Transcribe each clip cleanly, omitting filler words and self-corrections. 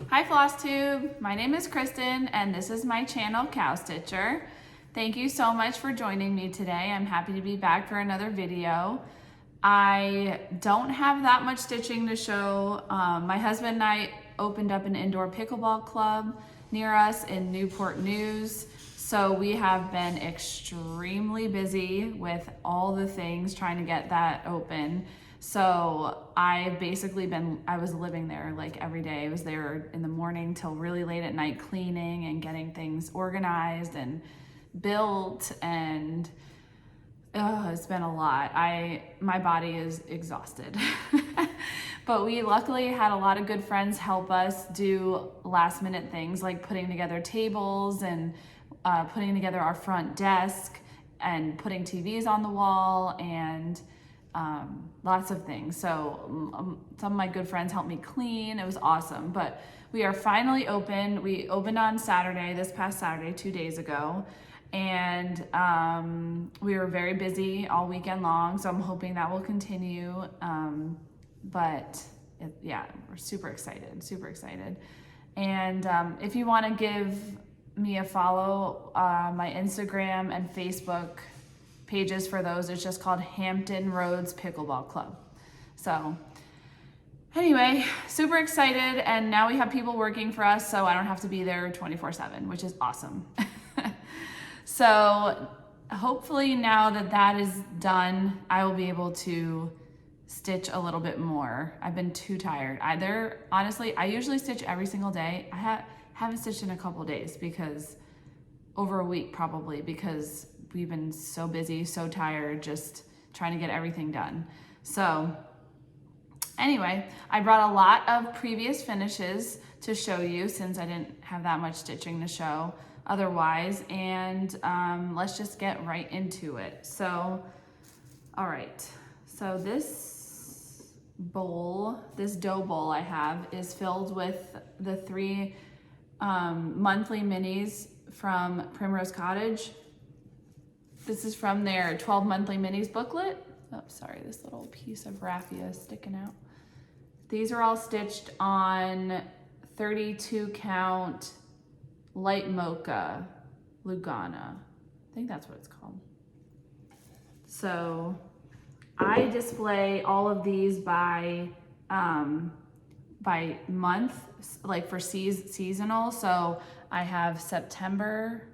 Hi Flosstube, my name is Kristen and this is my channel CowStitcher. Thank you so much for joining me today. I'm happy to be back for another video. I don't have that much stitching to show. My husband and I opened up an indoor pickleball club near us in Newport News. So we have been extremely busy with all the things trying to get that open. So I was living there like every day. I was there in the morning till really late at night cleaning and getting things organized and built, and it's been a lot. My body is exhausted. But we luckily had a lot of good friends help us do last minute things like putting together tables and putting together our front desk and putting TVs on the wall and lots of things. So some of my good friends helped me clean. It was awesome. But we are finally open. We opened on Saturday, this past Saturday, 2 days ago. And we were very busy all weekend long. So I'm hoping that will continue. Yeah, we're super excited. And if you want to give me a follow, my Instagram and Facebook pages for those, it's just called Hampton Roads Pickleball Club. So anyway, super excited, and now we have people working for us, so I don't have to be there 24/7, which is awesome. So hopefully now that that is done, I will be able to stitch a little bit more. I've been too tired. Honestly, I usually stitch every single day. I haven't stitched in a couple days, because over a week probably, because we've been so busy, so tired, just trying to get everything done. So anyway, I brought a lot of previous finishes to show you since I didn't have that much stitching to show otherwise, and let's just get right into it. So, all right, so this dough bowl I have is filled with the 3 monthly minis from Primrose Cottage. This is from their 12 monthly minis booklet. Oh, sorry, this little piece of raffia is sticking out. These are all stitched on 32 count light mocha Lugana. I think that's what it's called. So I display all of these by month, like for seasonal. So I have September,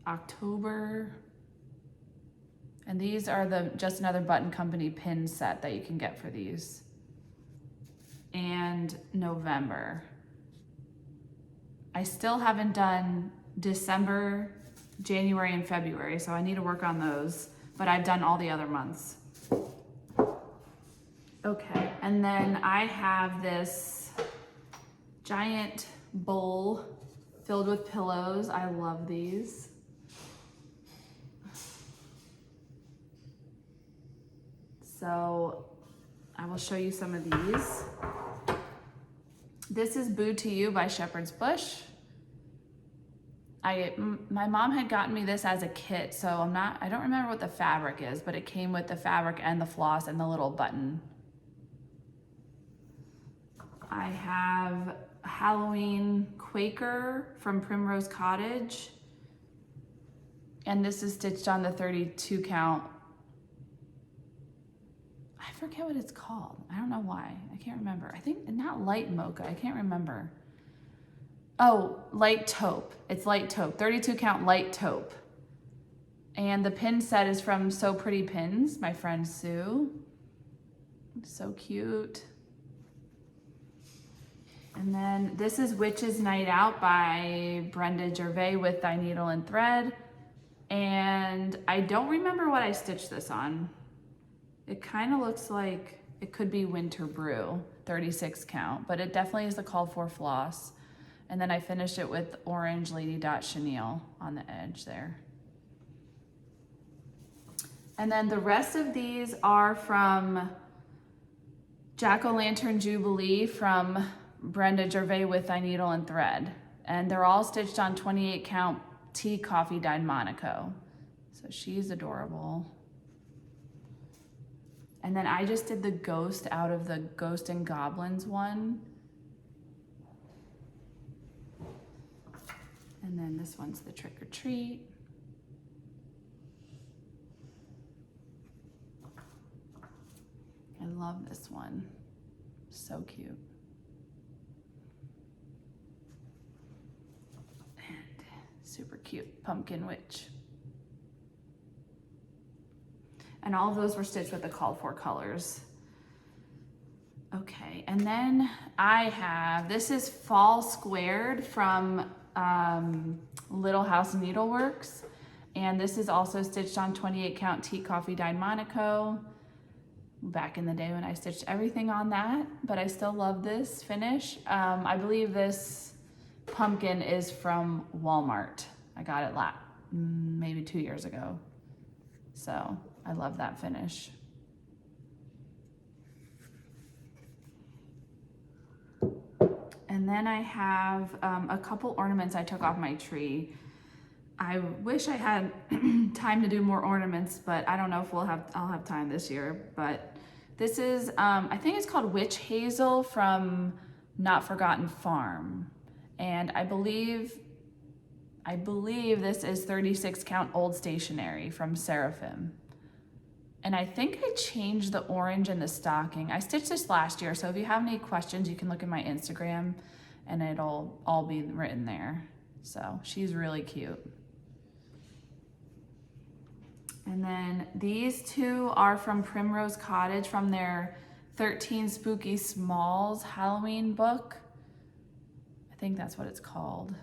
October, and these are just another Button Company pin set that you can get for these, and November. I still haven't done December, January, and February, so I need to work on those, but I've done all the other months. Okay, and then I have this giant bowl filled with pillows. I love these. So I will show you some of these. This is Boo to You by Shepherd's Bush. My mom had gotten me this as a kit, so I don't remember what the fabric is, but it came with the fabric and the floss and the little button. I have Halloween Quaker from Primrose Cottage, and this is stitched on the 32 count. I forget what it's called. I don't know why. I can't remember. I think not light mocha. I can't remember. Oh, light taupe. It's light taupe. 32 count light taupe. And the pin set is from So Pretty Pins, my friend Sue. So cute. And then this is Witch's Night Out by Brenda Gervais with Thy Needle and Thread. And I don't remember what I stitched this on. It kind of looks like it could be Winter Brew, 36 count, but it definitely is the called for floss. And then I finished it with orange Lady Dot chenille on the edge there. And then the rest of these are from Jack-O-Lantern Jubilee from Brenda Gervais with Thy Needle and Thread. And they're all stitched on 28 count tea coffee dyed Monaco. So she's adorable. And then I just did the ghost out of the Ghost and Goblins one. And then this one's the Trick or Treat. I love this one. So cute. And super cute Pumpkin Witch. And all of those were stitched with the called for colors. Okay, and then I have, this is Fall Squared from Little House Needleworks. And this is also stitched on 28 count Tea Coffee Dyed Monaco. Back in the day when I stitched everything on that, but I still love this finish. I believe this pumpkin is from Walmart. I got it maybe 2 years ago. So I love that finish. And then I have a couple ornaments I took off my tree. I wish I had time to do more ornaments, but I don't know if I'll have time this year. But this is, I think it's called Witch Hazel from Not Forgotten Farm. And I believe this is 36 count old stationery from Seraphim. And I think I changed the orange in the stocking. I stitched this last year, so if you have any questions, you can look at my Instagram and it'll all be written there. So she's really cute. And then these two are from Primrose Cottage from their 13 Spooky Smalls Halloween book. I think that's what it's called.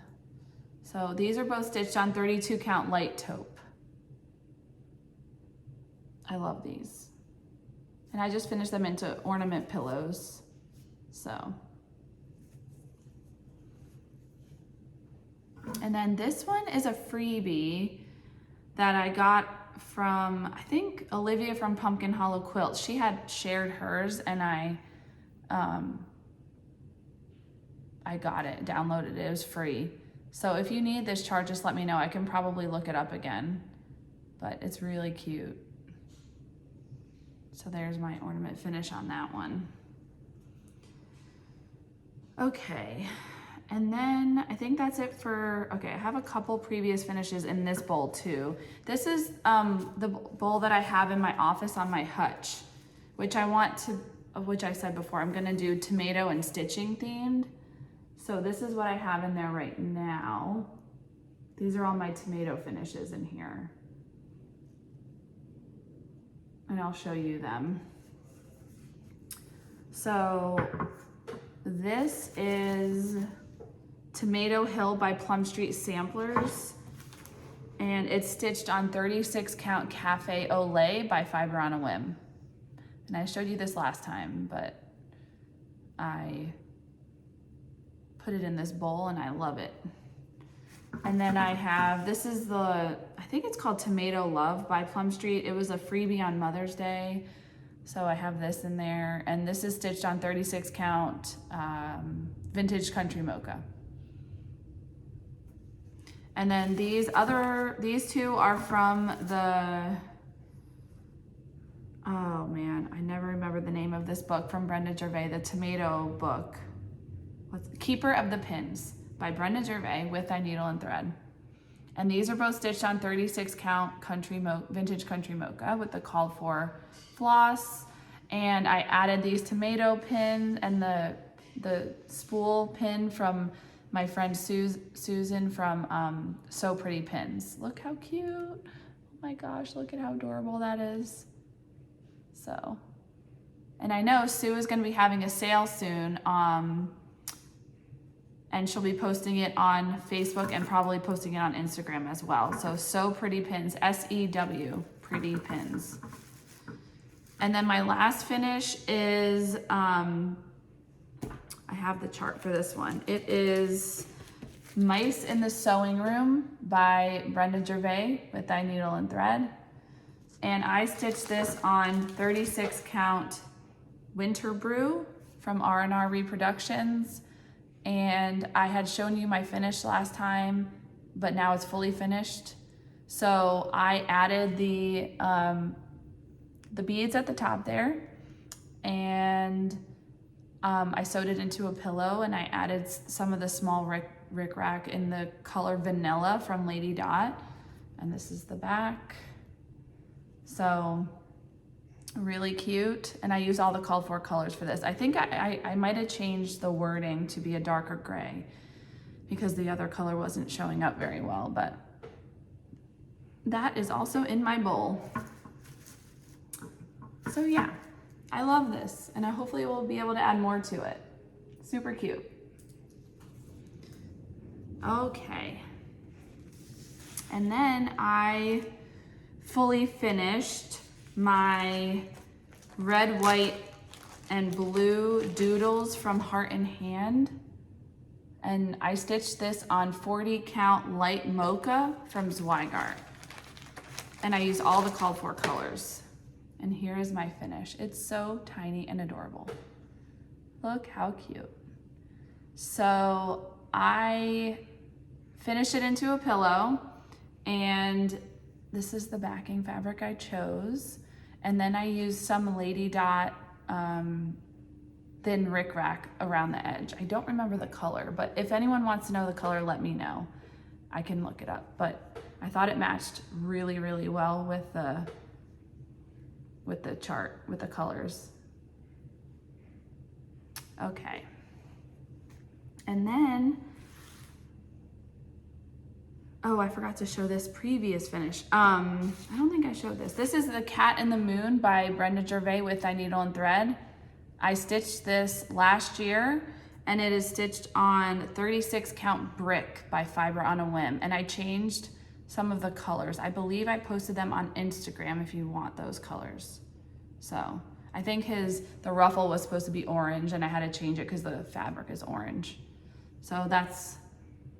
So these are both stitched on 32 count light taupe. I love these. And I just finished them into ornament pillows. So. And then this one is a freebie that I got from, I think, Olivia from Pumpkin Hollow Quilts. She had shared hers and I got it, downloaded it, it was free. So if you need this chart, just let me know. I can probably look it up again, but it's really cute. So there's my ornament finish on that one. Okay, and then I think that's it for, okay, I have a couple previous finishes in this bowl too. This is the bowl that I have in my office on my hutch, which I said before, I'm gonna do tomato and stitching themed. So this is what I have in there right now. These are all my tomato finishes in here. And I'll show you them. So this is Tomato Hill by Plum Street Samplers. And it's stitched on 36 count Cafe au Lait by Fiber on a Whim. And I showed you this last time, but I put it in this bowl and I love it. And then I have, this is I think it's called Tomato Love by Plum Street. It was a freebie on Mother's Day. So I have this in there. And this is stitched on 36 count Vintage Country Mocha. And then these two are from oh man, I never remember the name of this book from Brenda Gervais, the tomato book. Keeper of the Pins by Brenda Gervais with Thy Needle and Thread. And these are both stitched on 36 count Vintage Country Mocha with the called for floss. And I added these tomato pins and the spool pin from my friend Susan from So Pretty Pins. Look how cute. Oh my gosh, look at how adorable that is. So, and I know Sue is gonna be having a sale soon. And she'll be posting it on Facebook and probably posting it on Instagram as well. So Pretty Pins, S-E-W, Pretty Pins. And then my last finish is, I have the chart for this one. It is Mice in the Sewing Room by Brenda Gervais with Thy Needle and Thread. And I stitched this on 36 count Winter Brew from R&R Reproductions. And I had shown you my finish last time, but now it's fully finished. So I added the the beads at the top there, and I sewed it into a pillow, and I added some of the small rickrack in the color Vanilla from Lady Dot. And this is the back. So really cute. And I used all the called for colors for this. I think I might have changed the wording to be a darker gray because the other color wasn't showing up very well, but that is also in my bowl. So yeah, I love this, and I hopefully will be able to add more to it. Super cute. Okay. And then I fully finished my red, white, and blue doodles from Heart and Hand. And I stitched this on 40 count light mocha from Zweigart. And I used all the called for colors. And here is my finish. It's so tiny and adorable. Look how cute. So I finished it into a pillow, and this is the backing fabric I chose. And then I used some Lady Dot thin rickrack around the edge. I don't remember the color, but if anyone wants to know the color, let me know. I can look it up, but I thought it matched really, really well with the chart, with the colors. Okay. And then, oh, I forgot to show this previous finish. I don't think I showed this. This is the Cat in the Moon by Brenda Gervais with Thy Needle and Thread. I stitched this last year, and it is stitched on 36 count brick by Fiber on a Whim. And I changed some of the colors. I believe I posted them on Instagram if you want those colors. So I think the ruffle was supposed to be orange, and I had to change it because the fabric is orange. So that's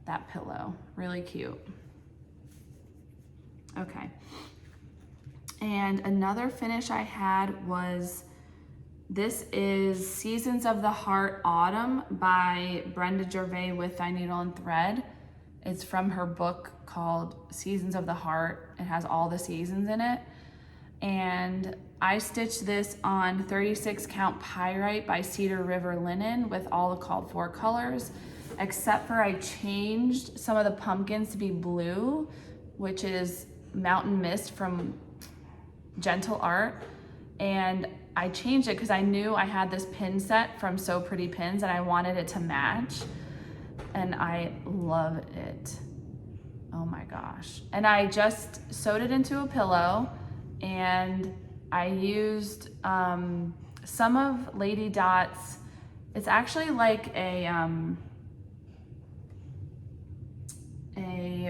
that pillow, really cute. Okay. And another finish I had was, this is Seasons of the Heart Autumn by Brenda Gervais with Thy Needle and Thread. It's from her book called Seasons of the Heart. It has all the seasons in it. And I stitched this on 36 count Pyrite by Cedar River Linen with all the called for colors, except for I changed some of the pumpkins to be blue, which is Mountain Mist from Gentle Art. And I changed it because I knew I had this pin set from So Pretty Pins and I wanted it to match. And I love it. Oh my gosh. And I just sewed it into a pillow, and I used some of Lady Dot's, it's actually like a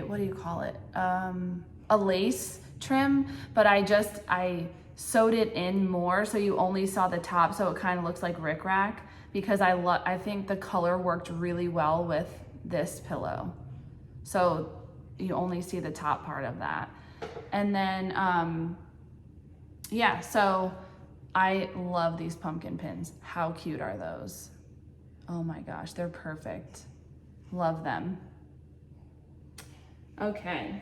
what do you call it? A lace trim, but I sewed it in more so you only saw the top, so it kind of looks like rickrack, because I think the color worked really well with this pillow. So you only see the top part of that. And then, yeah, so I love these pumpkin pins. How cute are those? Oh my gosh, they're perfect. Love them. Okay.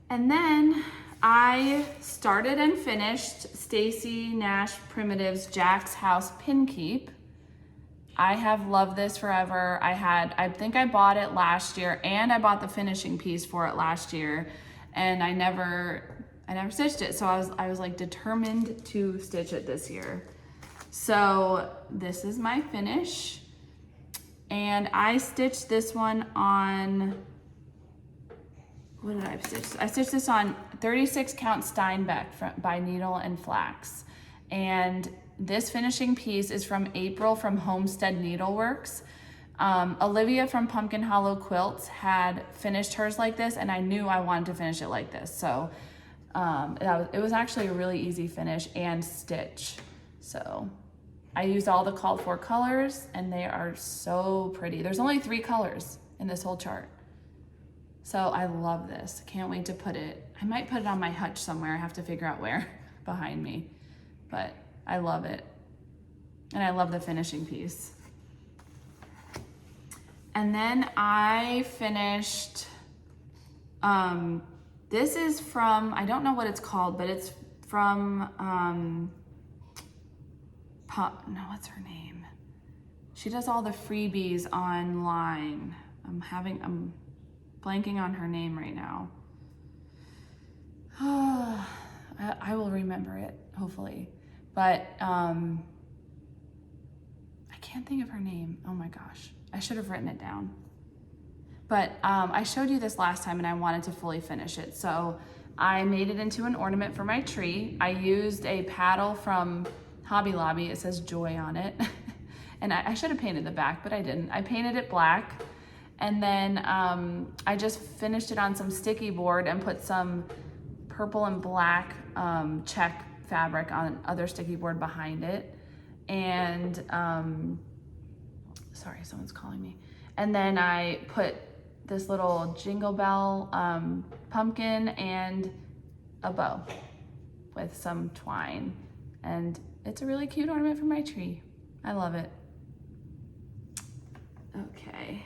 And then I started and finished Stacy Nash Primitives Jack's House Pin Keep. I have loved this forever. I think I bought it last year, and I bought the finishing piece for it last year, and I never stitched it. So I was like determined to stitch it this year. So this is my finish. And I stitched this one on, what did I stitch? I stitched this on 36 count Steinbeck by Needle and Flax. And this finishing piece is from April from Homestead Needleworks. Olivia from Pumpkin Hollow Quilts had finished hers like this, and I knew I wanted to finish it like this. So it was actually a really easy finish and stitch. So I used all the called for colors, and they are so pretty. There's only 3 colors in this whole chart. So I love this. Can't wait to put it. I might put it on my hutch somewhere. I have to figure out where behind me, but I love it. And I love the finishing piece. And then I finished, this is from, I don't know what it's called, but it's from, no, what's her name? She does all the freebies online. I'm blanking on her name right now. I will remember it, hopefully. But I can't think of her name. Oh my gosh, I should have written it down. But I showed you this last time and I wanted to fully finish it. So I made it into an ornament for my tree. I used a paddle from Hobby Lobby. It says Joy on it. And I should have painted the back, but I didn't. I painted it black. And then I just finished it on some sticky board and put some purple and black check fabric on other sticky board behind it. And sorry, someone's calling me. And then I put this little jingle bell pumpkin and a bow with some twine. And it's a really cute ornament for my tree. I love it. Okay.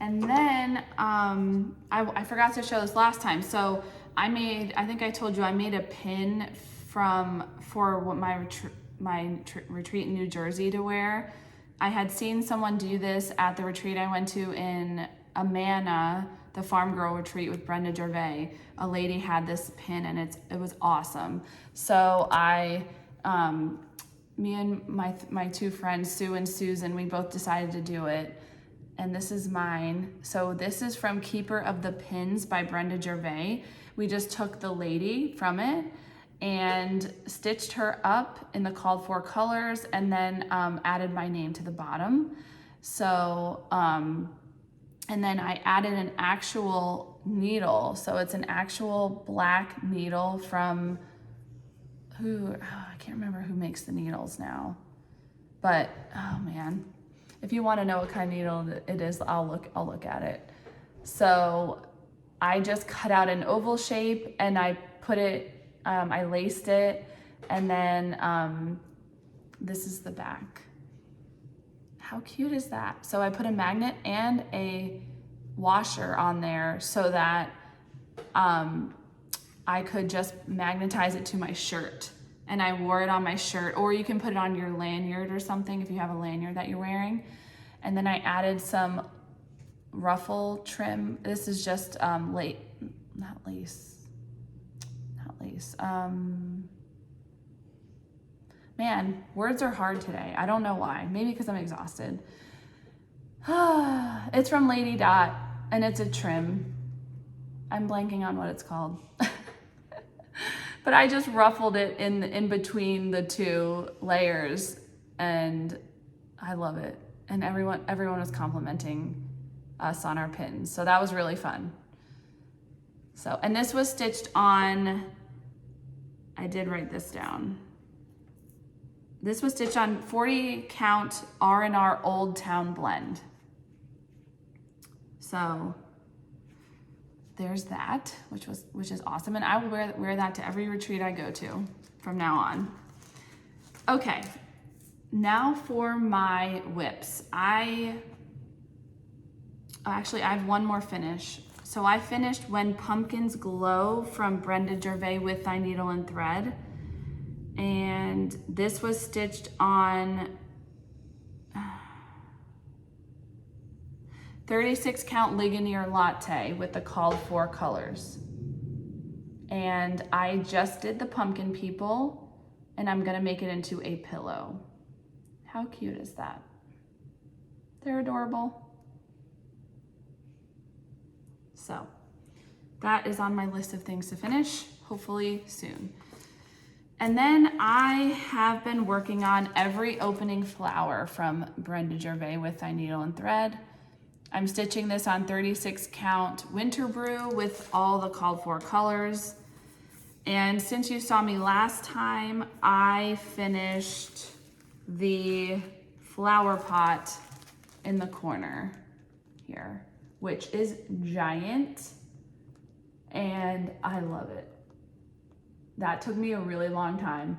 And then I forgot to show this last time. So I think I told you I made a pin for what my retreat in New Jersey to wear. I had seen someone do this at the retreat I went to in Amana, the Farm Girl retreat with Brenda Gervais. A lady had this pin and it was awesome. So me and my two friends, Sue and Susan, we both decided to do it. And this is mine. So this is from Keeper of the Pins by Brenda Gervais. We just took the lady from it and stitched her up in the called for colors and then added my name to the bottom. So, and then I added an actual needle. So it's an actual black needle from I can't remember who makes the needles now, but oh man, if you want to know what kind of needle it is, I'll look at it. So I just cut out an oval shape and I put it, I laced it, and then this is the back. How cute is that? So I put a magnet and a washer on there so that I could just magnetize it to my shirt. And I wore it on my shirt, or you can put it on your lanyard or something if you have a lanyard that you're wearing. And then I added some ruffle trim. This is just not lace. Man, words are hard today. I don't know why. Maybe because I'm exhausted. It's from Lady Dot, and it's a trim. I'm blanking on what it's called. But I just ruffled it in between the two layers, and I love it. And everyone was complimenting us on our pins, so that was really fun. So, and this was stitched on, I did write this down. This was stitched on 40 count R&R Old Town blend. So there's that, which is awesome. And I will wear that to every retreat I go to from now on. Okay, now for my whips. I have one more finish. So I finished When Pumpkins Glow from Brenda Gervais with Thy Needle and Thread. And this was stitched on 36 count Ligonier Latte with the called for colors. And I just did the pumpkin people, and I'm gonna make it into a pillow. How cute is that? They're adorable. So that is on my list of things to finish, hopefully soon. And then I have been working on Every Opening Flower from Brenda Gervais with Thy Needle and Thread. I'm stitching this on 36 count Winter Brew with all the called for colors. And since you saw me last time, I finished the flower pot in the corner here, which is giant, and I love it. That took me a really long time.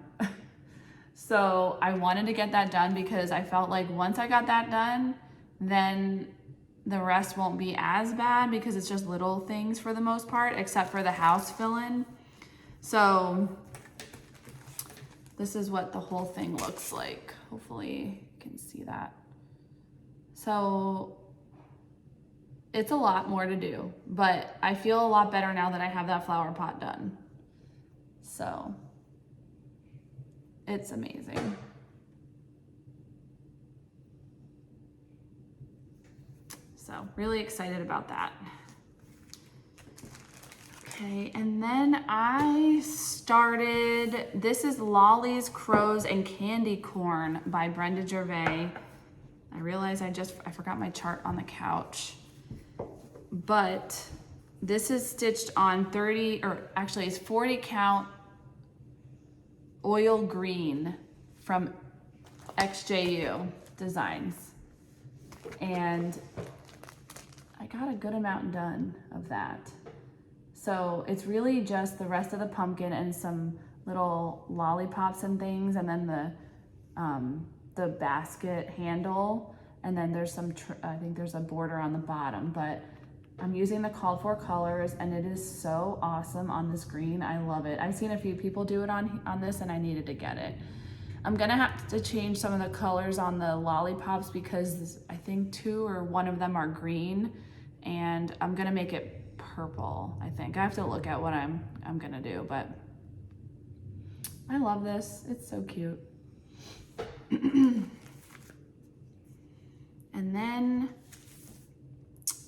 So I wanted to get that done because I felt like once I got that done, then the rest won't be as bad because it's just little things for the most part, except for the house fill-in. So this is what the whole thing looks like. Hopefully you can see that. So it's a lot more to do, but I feel a lot better now that I have that flower pot done. So it's amazing. So really excited about that. Okay, and then I started, this is Lollies, Crows, and Candy Corn by Brenda Gervais. I realized I forgot my chart on the couch. But this is stitched on 30, or actually it's 40 count oil green from XJU Designs. And I got a good amount done of that. So it's really just the rest of the pumpkin and some little lollipops and things, and then the basket handle, and then there's some, I think there's a border on the bottom, but I'm using the called for colors, and it is so awesome on this green. I love it. I've seen a few people do it on this, and I needed to get it. I'm gonna have to change some of the colors on the lollipops because I think 2 or 1 of them are green, and I'm gonna make it purple, I think. I have to look at what I'm gonna do, but I love this. It's so cute. And then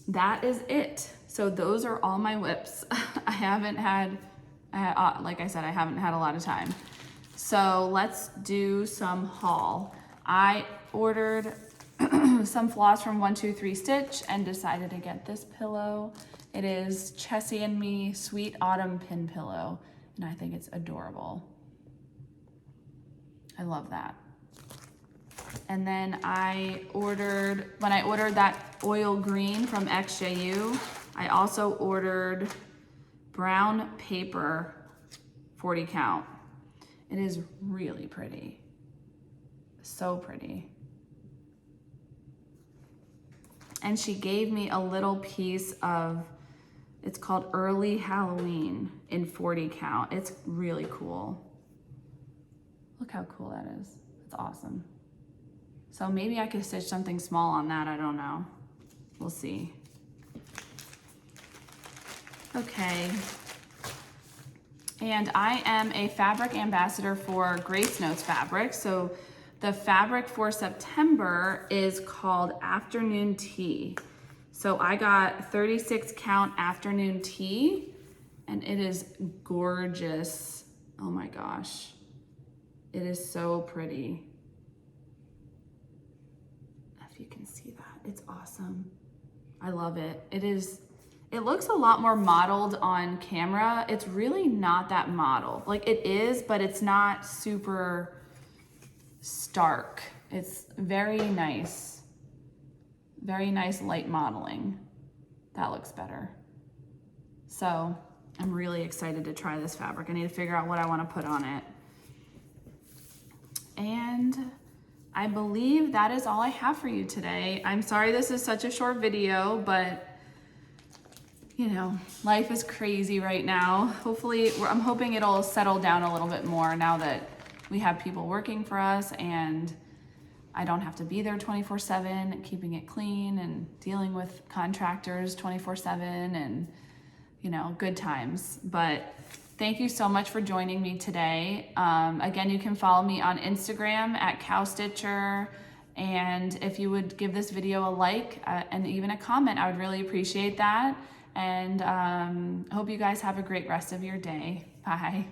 that is it. So those are all my whips. Like I said, I haven't had a lot of time. So let's do some haul. I ordered some floss from 123 Stitch and decided to get this pillow. It is Chessie and Me Sweet Autumn Pin Pillow, and I think it's adorable. I love that. And then when I ordered that oil green from XJU, I also ordered brown paper 40 count. It is really pretty. So pretty. And she gave me a little piece of, it's called Early Halloween in 40 count. It's really cool. Look how cool that is. It's awesome. So maybe I could stitch something small on that, I don't know. We'll see. Okay. And I am a fabric ambassador for Grace Notes Fabric. So the fabric for September is called Afternoon Tea. So I got 36 count Afternoon Tea, and it is gorgeous. Oh my gosh. It is so pretty. If you can see that, it's awesome. I love it. It looks a lot more modeled on camera. It's really not that modeled. Like it is, but it's not super stark. It's very nice light modeling. That looks better. So I'm really excited to try this fabric. I need to figure out what I want to put on it. And I believe that is all I have for you today. I'm sorry this is such a short video, but you know, life is crazy right now. Hopefully, I'm hoping it'll settle down a little bit more now that we have people working for us and I don't have to be there 24/7, keeping it clean and dealing with contractors 24/7 and, you know, good times. But thank you so much for joining me today. Again, you can follow me on Instagram at CowStitcher. And if you would give this video a like and even a comment, I would really appreciate that. And hope you guys have a great rest of your day. Bye.